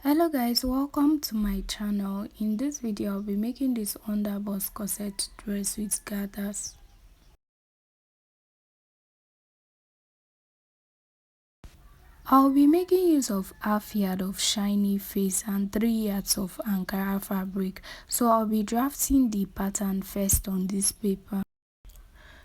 Hello guys, welcome to my channel. In this video I'll be making this underbust corset dress with gathers. I'll be making use of half yard of shiny face and 3 yards of Ankara fabric. So I'll be drafting the pattern first on this paper.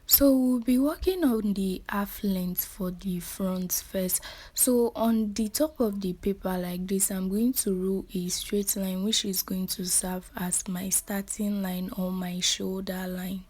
So we'll be working on the half length for the front first. So on the top of the paper like this, I'm going to rule a straight line which is going to serve as my starting line or my shoulder line.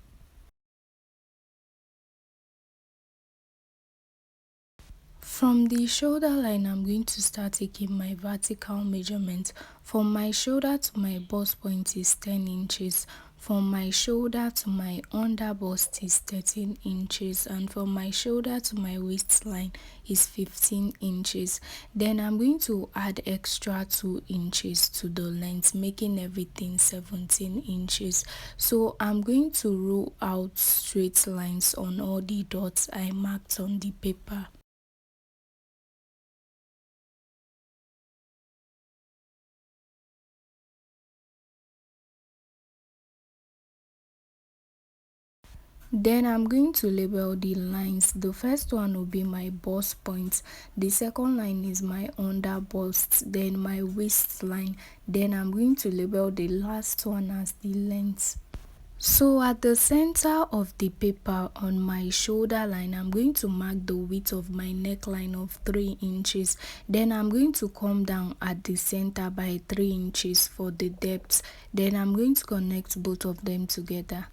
From the shoulder line, I'm going to start taking my vertical measurement. From my shoulder to my bust point is 10 inches. From my shoulder to my under bust is 13 inches. And from my shoulder to my waistline is 15 inches. Then I'm going to add extra 2 inches to the length, making everything 17 inches. So I'm going to rule out straight lines on all the dots I marked on the paper. Then I'm going to label the lines. The first one will be my bust point, the second line is my under bust, then my waistline, then I'm going to label the last one as the length. So at the center of the paper on my shoulder line, I'm going to mark the width of my neckline of 3 inches. Then I'm going to come down at the center by 3 inches for the depth. Then I'm going to connect both of them together.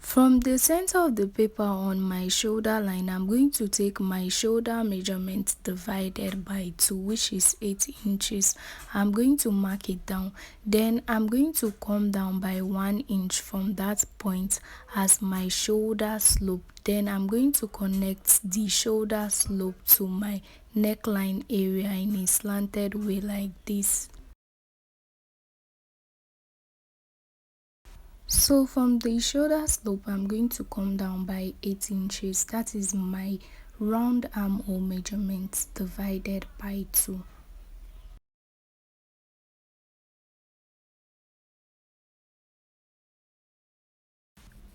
From the center of the paper on my shoulder line, I'm going to take my shoulder measurement divided by 2, which is 8 inches. I'm going to mark it down. Then I'm going to come down by 1 inch from that point as my shoulder slope. Then I'm going to connect the shoulder slope to my neckline area in a slanted way like this. So from the shoulder slope, I'm going to come down by 8 inches. That is my round armhole measurement divided by 2.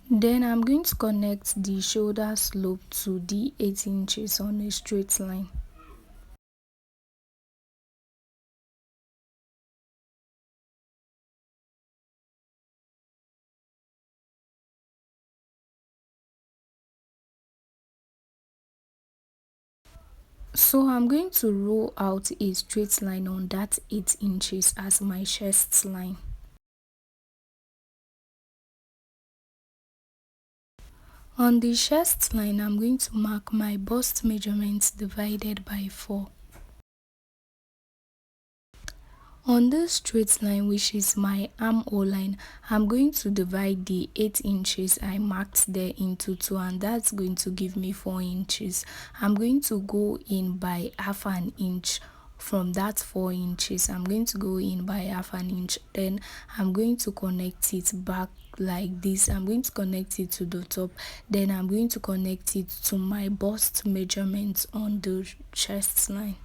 Then I'm going to connect the shoulder slope to the 8 inches on a straight line. So I'm going to roll out a straight line on that 8 inches as my chest line. On the chest line, I'm going to mark my bust measurement divided by 4. On this straight line, which is my armhole line, I'm going to divide the 8 inches I marked there into 2, and that's going to give me 4 inches. I'm going to go in by half an inch. From that 4 inches, I'm going to go in by half an inch. Then I'm going to connect it back like this. I'm going to connect it to the top. Then I'm going to connect it to my bust measurement on the chest line.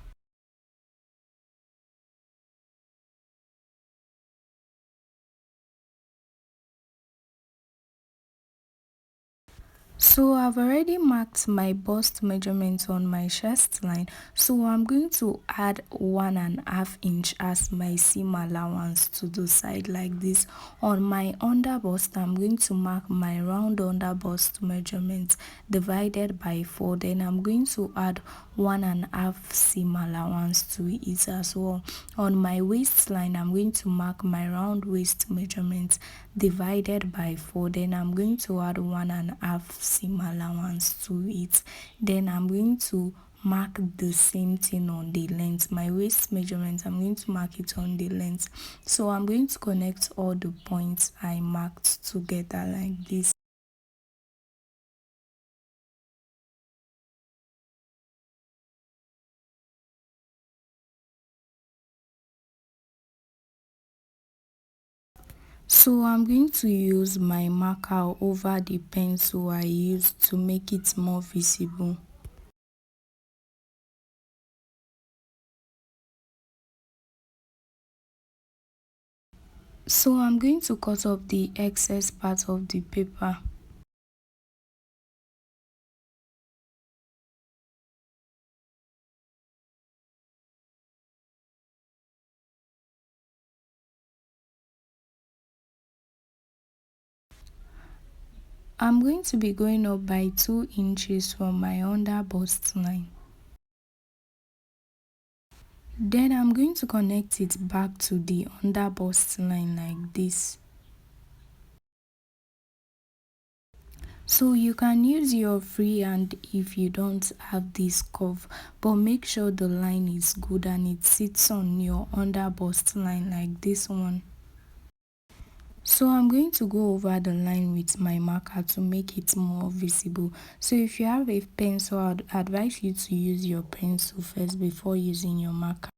So I've already marked my bust measurement on my chest line, so I'm going to add 1.5 inch as my seam allowance to the side like this. On my under bust, I'm going to mark my round under bust measurement divided by 4. Then I'm going to add 1.5 seam allowance to it as well. On my waistline, I'm going to mark my round waist measurement divided by 4. Then I'm going to add 1.5 seam allowance to it. Then I'm going to mark the same thing on the length. My waist measurement, I'm going to mark it on the length. So I'm going to connect all the points I marked together like this. So I'm going to use my marker over the pencil I used to make it more visible. So I'm going to cut off the excess part of the paper. I'm going to be going up by 2 inches from my under bust line. Then I'm going to connect it back to the under bust line like this. So you can use your free hand if you don't have this curve, but make sure the line is good and it sits on your under bust line like this one. So I'm going to go over the line with my marker to make it more visible. So if you have a pencil, I'd advise you to use your pencil first before using your marker.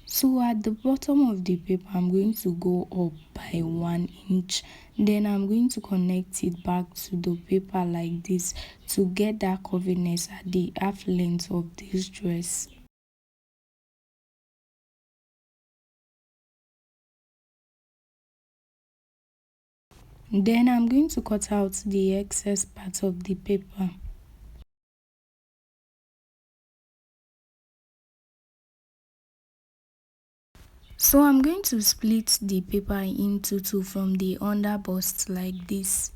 So at the bottom of the paper, I'm going to go up by 1 inch. Then I'm going to connect it back to the paper like this to get that curviness at the half length of this dress. Then I'm going to cut out the excess part of the paper. So I'm going to split the paper into two from the under bust like this.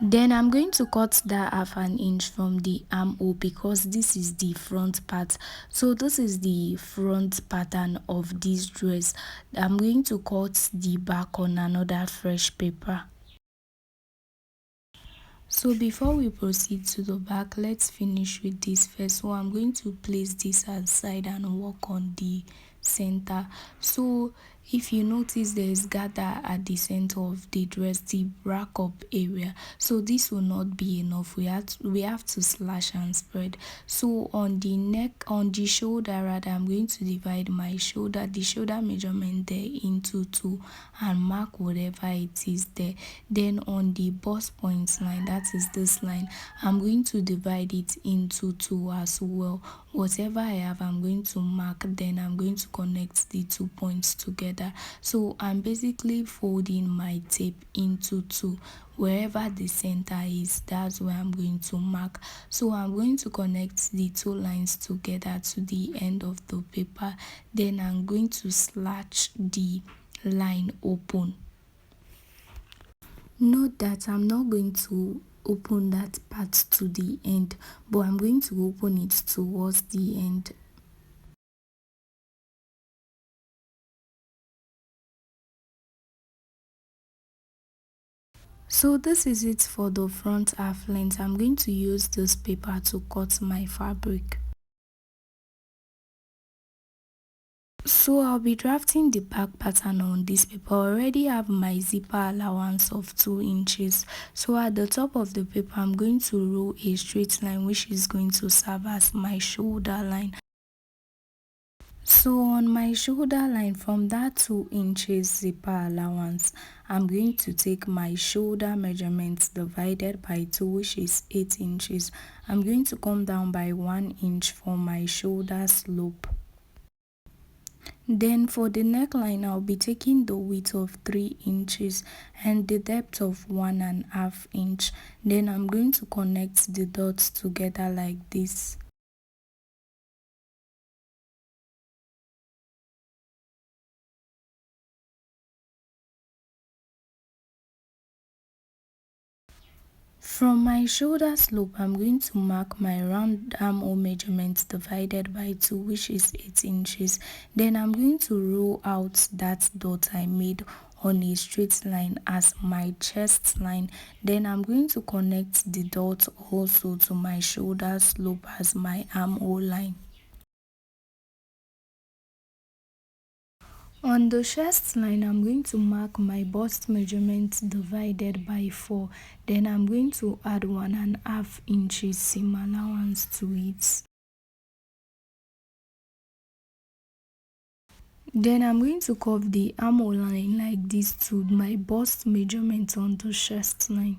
Then I'm going to cut that half an inch from the armhole because this is the front part. So this is the front pattern of this dress. I'm going to cut the back on another fresh paper. So before we proceed to the back, let's finish with this first. So I'm going to place this aside and work on the center. So if you notice there is gather at the center of the dress, the rack up area, so this will not be enough. We have to slash and spread. So on the neck, on the shoulder rather, I'm going to divide my shoulder, the shoulder measurement there, into two and mark whatever it is there. Then on the bust point line, that is this line, I'm going to divide it into two as well. Whatever I have, I'm going to mark, then I'm going to connect the 2 points together. So I'm basically folding my tape into two. Wherever the center is, that's where I'm going to mark. So I'm going to connect the two lines together to the end of the paper. Then I'm going to slash the line open. Note that I'm not going to open that part to the end, but I'm going to open it towards the end. So this is it for the front half length. I'm going to use this paper to cut my fabric. So I'll be drafting the back pattern on this paper. I already have my zipper allowance of 2 inches. So at the top of the paper, I'm going to roll a straight line which is going to serve as my shoulder line. So on my shoulder line, from that 2 inches zipper allowance, I'm going to take my shoulder measurements divided by 2, which is 8 inches. I'm going to come down by 1 inch for my shoulder slope. Then for the neckline, I'll be taking the width of 3 inches and the depth of 1.5 inch. Then I'm going to connect the dots together like this. From my shoulder slope, I'm going to mark my round armhole measurement divided by 2, which is 8 inches. Then I'm going to roll out that dot I made on a straight line as my chest line. Then I'm going to connect the dot also to my shoulder slope as my armhole line. On the chest line, I'm going to mark my bust measurement divided by 4. Then I'm going to add 1.5 inches seam allowance to it. Then I'm going to curve the armhole line like this to my bust measurement on the chest line.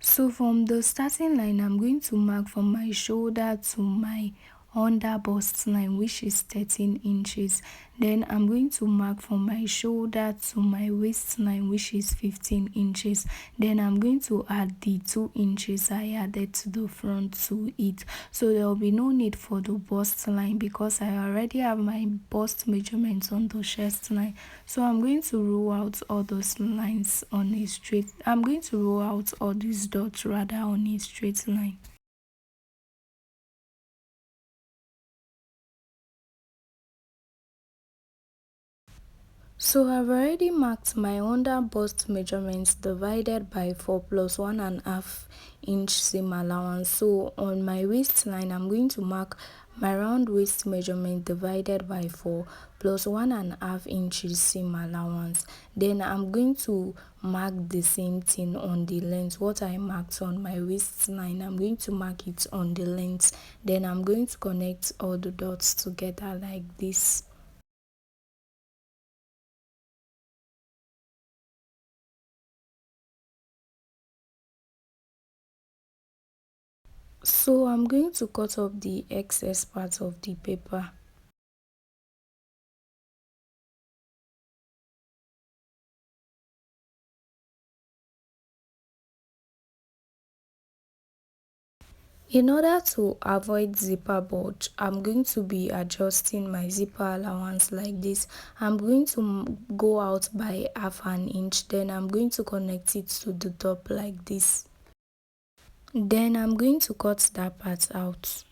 So from the starting line, I'm going to mark from my shoulder to my under bust line, which is 13 inches. Then I'm going to mark from my shoulder to my waistline, which is 15 inches. Then I'm going to add the 2 inches I added to the front to it. So there will be no need for the bust line because I already have my bust measurements on the chest line. So I'm going to roll out all those lines on a straight. I'm going to roll out all these dots rather on a straight line. So I've already marked my under bust measurements divided by 4 plus 1.5 inch seam allowance. So on my waistline, I'm going to mark my round waist measurement divided by 4 plus 1.5 inches seam allowance. Then I'm going to mark the same thing on the length. What I marked on my waistline, I'm going to mark it on the length. Then I'm going to connect all the dots together like this. So I'm going to cut off the excess part of the paper. In order to avoid zipper bulge, I'm going to be adjusting my zipper allowance like this. I'm going to go out by 1/2 inch, then I'm going to connect it to the top like this. Then I'm going to cut that part out.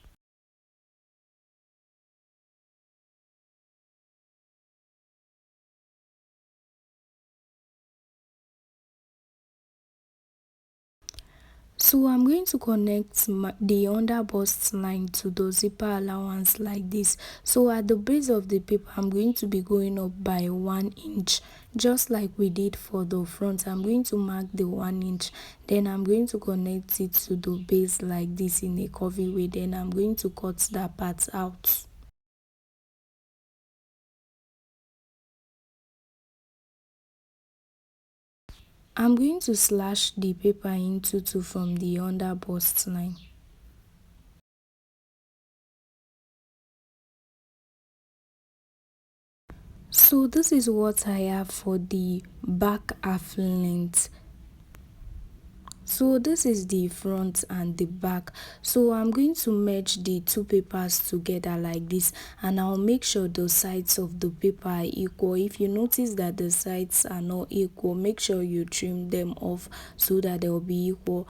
So I'm going to connect the under bust line to the zipper allowance like this. So at the base of the paper, I'm going to be going up by 1 inch, just like we did for the front. I'm going to mark the 1 inch, then I'm going to connect it to the base like this in a curvy way. Then I'm going to cut that part out. I'm going to slash the paper into 2 from the under bust line. So this is what I have for the back half length. So this is the front and the back. So I'm going to merge the two papers together like this, and I'll make sure the sides of the paper are equal. If you notice that the sides are not equal, make sure you trim them off so that they'll be equal.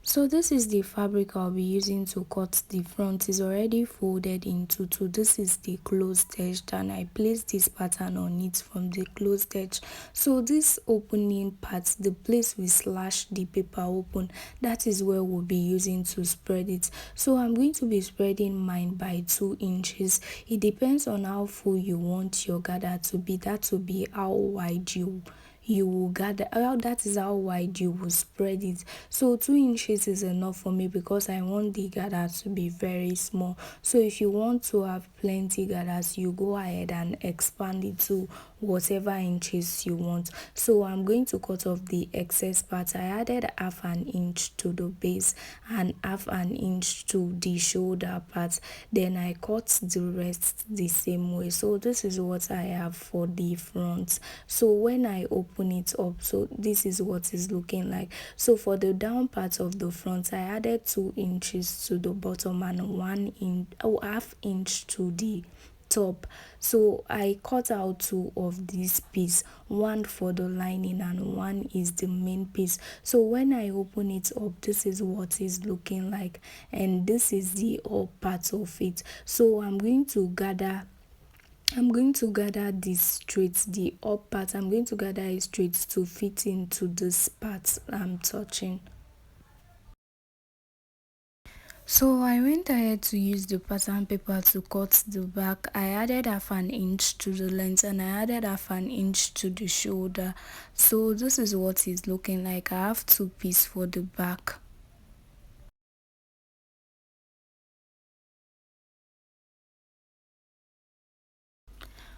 So this is the fabric I'll be using to cut the front. Is already folded into two. This is the closed edge, and I placed this pattern on it from the closed edge. So this opening part, the place we slash the paper open, that is where we'll be using to spread it. So I'm going to be spreading mine by 2 inches. It depends on how full you want your gather to be. That will be how wide you will gather, that is how wide you will spread it. So 2 inches is enough for me because I want the gather to be very small. So if you want to have plenty gathers, you go ahead and expand it to whatever inches you want. So I'm going to cut off the excess part. I added 1/2 inch to the base and 1/2 inch to the shoulder part. Then I cut the rest the same way. So this is what I have for the front. So when I open it up, so this is what is looking like. So for the down part of the front, I added 2 inches to the bottom and 1/2 inch to the top. So I cut out 2 of this piece, one for the lining and one is the main piece. So when I open it up, this is what is looking like, and this is the up part of it. So I'm going to gather this straight, the up part. I'm going to gather it straight to fit into this part I'm touching. So I went ahead to use the pattern paper to cut the back. I added half an inch to the length and I added half an inch to the shoulder. So this is what it's looking like. I have two pieces for the back.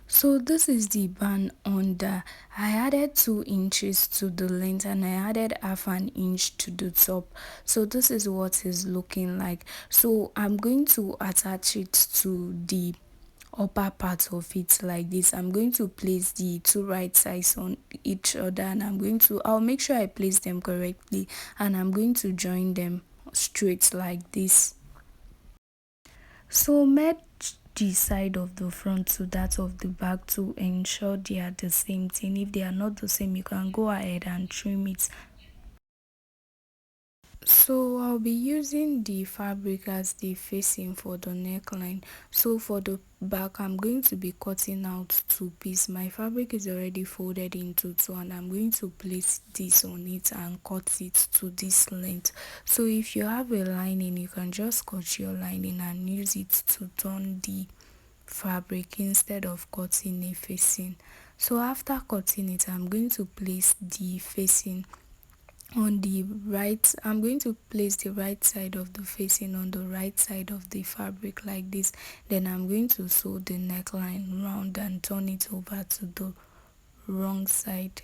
So this is the band under. I added 2 inches to the length and I added half an inch to the top. So this is what is looking like. So I'm going to attach it to the upper part of it like this. I'm going to place the two right sides on each other and I'll make sure I place them correctly and I'm going to join them straight like this. So match the side of the front to that of the back to ensure they are the same thing. If they are not the same, you can go ahead and trim it. So I'll be using the fabric as the facing for the neckline. So for the back, I'm going to be cutting out two pieces. My fabric is already folded into two and I'm going to place this on it and cut it to this length. So if you have a lining, you can just cut your lining and use it to turn the fabric instead of cutting a facing. So after cutting it, I'm going to place the facing on the right. I'm going to place the right side of the facing on the right side of the fabric like this. Then I'm going to sew the neckline round and turn it over to the wrong side.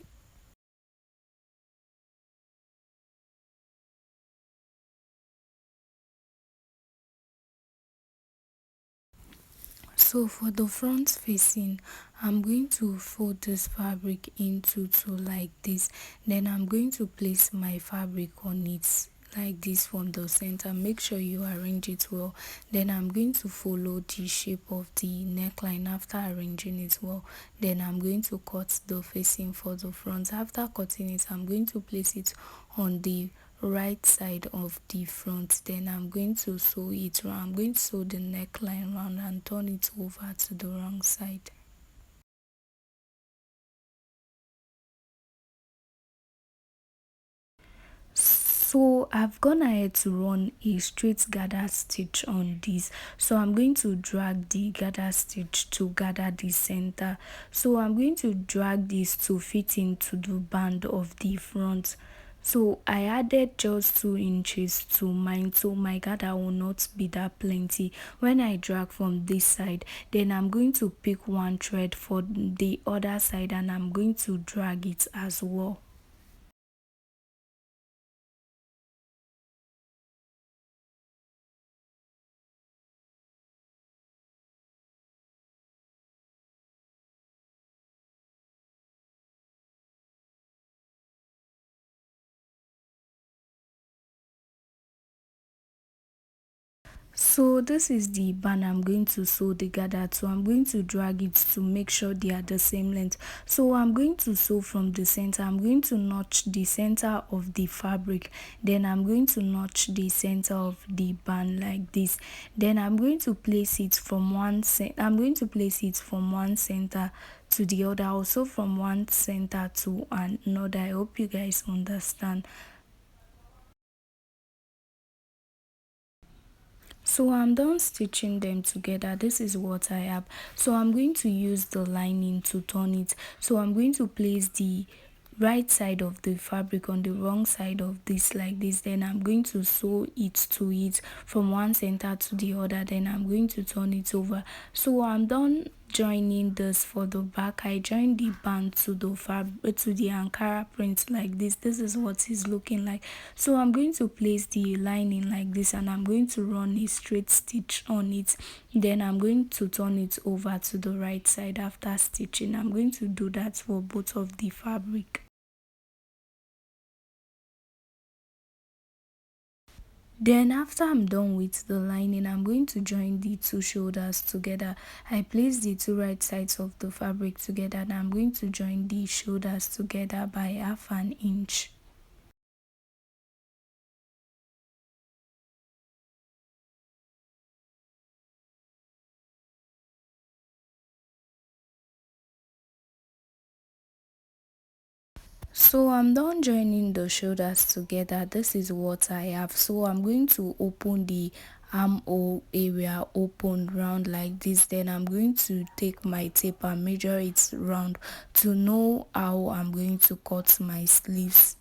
So for the front facing, I'm going to fold this fabric into two like this. Then I'm going to place my fabric on it like this from the center. Make sure you arrange it well. Then I'm going to follow the shape of the neckline after arranging it well. Then I'm going to cut the facing for the front. After cutting it, I'm going to place it on the right side of the front. Then I'm going to sew it round. I'm going to sew the neckline round and turn it over to the wrong side. So I've gone ahead to run a straight gather stitch on this. So I'm going to drag the gather stitch to gather the center. So I'm going to drag this to fit into the band of the front. So I added just 2 inches to mine, so my gather will not be that plenty. When I drag from this side, then I'm going to pick one thread for the other side and I'm going to drag it as well. So this is the band I'm going to sew the gather to. I'm going to drag it to make sure they are the same length. So I'm going to sew from the center. I'm going to notch the center of the fabric. Then I'm going to notch the center of the band like this. Then I'm going to place it from I'm going to place it from one center to the other, also from one center to another. I hope you guys understand. So I'm done stitching them together. This is what I have. So I'm going to use the lining to turn it. So I'm going to place the right side of the fabric on the wrong side of this like this. Then I'm going to sew it to it from one center to the other. Then I'm going to turn it over. So I'm done joining this for the back. I joined the band to the fabric to the Ankara print like this is what it's looking like. So I'm going to place the lining like this and I'm going to run a straight stitch on it. Then I'm going to turn it over to the right side after stitching. I'm going to do that for both of the fabric. Then after I'm done with the lining, I'm going to join the two shoulders together. I place the two right sides of the fabric together and I'm going to join the shoulders together by half an inch. So I'm done joining the shoulders together. This is what I have. So I'm going to open the armhole area open round like this. Then I'm going to take my tape and measure it round to know how I'm going to cut my sleeves.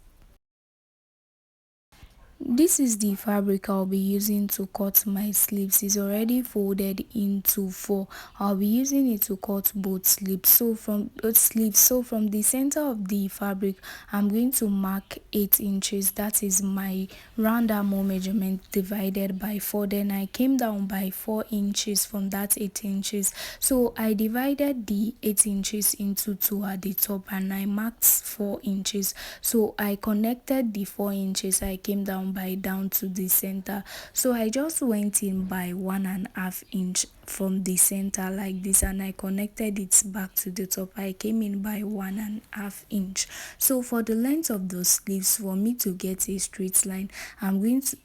This is the fabric I'll be using to cut my sleeves. It's already folded into four. I'll be using it to cut both sleeves. So from the center of the fabric, I'm going to mark 8 inches. That is my round armhole measurement divided by 4. Then I came down by 4 inches from that 8 inches. So I divided the 8 inches into 2 at the top and I marked 4 inches. So I connected the 4 inches. I came down to the center. So I just went in by 1.5 inch from the center like this and I connected it back to the top. I came in by 1.5 inch. So for the length of the sleeves, for me to get a straight line, I'm going to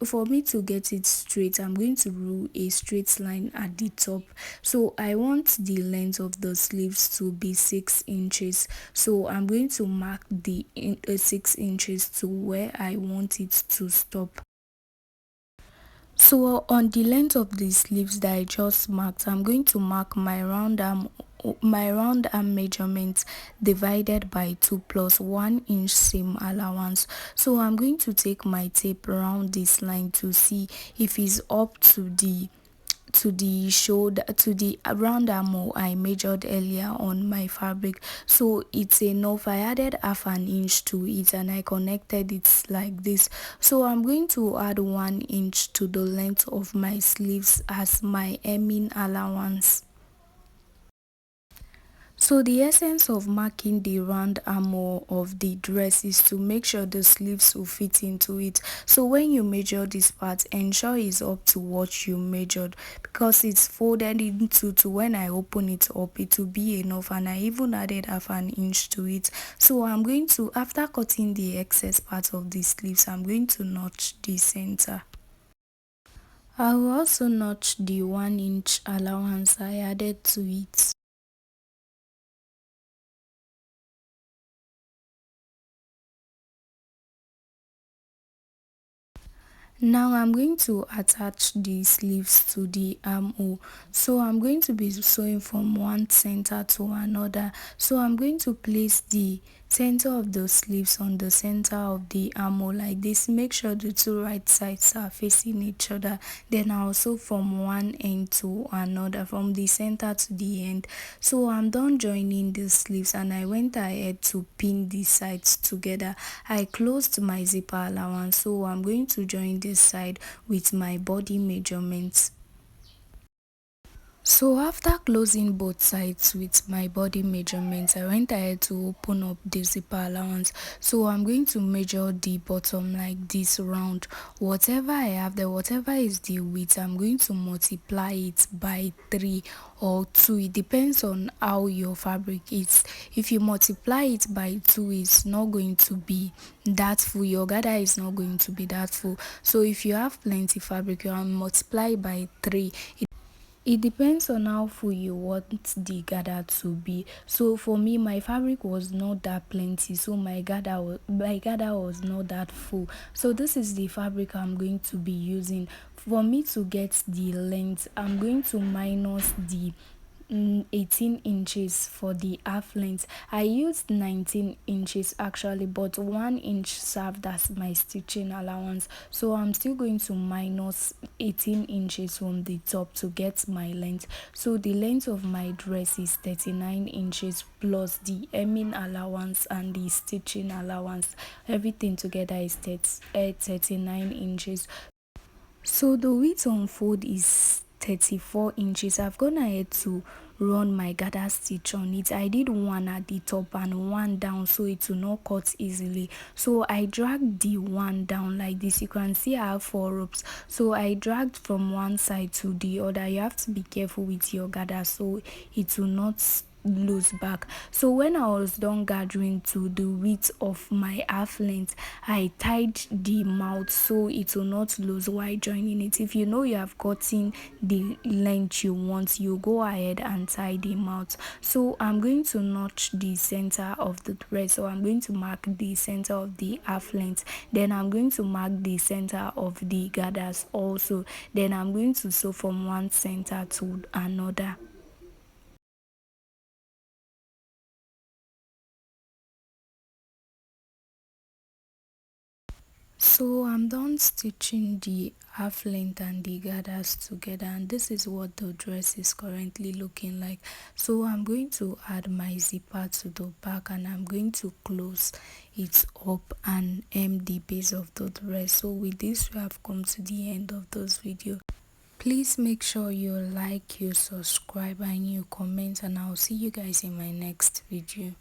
rule a straight line at the top. So I want the length of the sleeves to be 6 inches. So I'm going to mark the 6 inches to where I want it to stop. So on the length of the sleeves that I just marked, I'm going to mark my round arm measurement divided by 2 plus 1 inch seam allowance. So I'm going to take my tape around this line to see if it's up to the shoulder, to the round armhole I measured earlier on my fabric. So it's enough. I added half an inch to it and I connected it like this. So I'm going to add 1 inch to the length of my sleeves as my hemming allowance. So the essence of marking the round armhole of the dress is to make sure the sleeves will fit into it. So when you measure this part, ensure it's up to what you measured, because it's folded into two. When I open it up, it will be enough, and I even added half an inch to it. So I'm going to, after cutting the excess part of the sleeves, I'm going to notch the center. I will also notch the 1 inch allowance I added to it. Now I'm going to attach the sleeves to the armhole. So I'm going to be sewing from one center to another. So I'm going to place the center of the sleeves on the center of the armhole like this. Make sure the two right sides are facing each other. Then I also from one end to another, from the center to the end. So I'm done joining the sleeves and I went ahead to pin the sides together. I closed my zipper allowance, so I'm going to join this side with my body measurements. So after closing both sides with my body measurements, I went ahead to open up the zipper allowance. So I'm going to measure the bottom like this round. Whatever I have there, whatever is the width, I'm going to multiply it by 3 or 2. It depends on how your fabric is. If you multiply it by 2, it's not going to be that full. Your gather is not going to be that full. So if you have plenty fabric, you can multiply by 3. It depends on how full you want the gather to be. So for me, my fabric was not that plenty, so my gather was not that full. So this is the fabric I'm going to be using. For me to get the length, I'm going to minus the 18 inches for the half length. I used 19 inches actually, but 1 inch served as my stitching allowance, so I'm still going to minus 18 inches from the top to get my length. So the length of my dress is 39 inches plus the hemming allowance and the stitching allowance. Everything together is 39 inches. So the width on fold is 34 inches. I've gone ahead to run my gather stitch on it. I did one at the top and one down so it will not cut easily. So I dragged the one down like this. You can see I have 4 ropes. So I dragged from one side to the other. You have to be careful with your gather so it will not loose back. So when I was done gathering to the width of my half length, I tied the mouth so it will not lose while joining it. If you know you have gotten the length you want, you go ahead and tie the mouth. So I'm going to notch the center of the dress, so I'm going to mark the center of the half length, then I'm going to mark the center of the gathers also, then I'm going to sew from one center to another. So I'm done stitching the half length and the gathers together, and this is what the dress is currently looking like. So I'm going to add my zipper to the back, and I'm going to close it up and hem the base of the dress. So with this, we have come to the end of this video. Please make sure you like, you subscribe, and you comment, and I'll see you guys in my next video.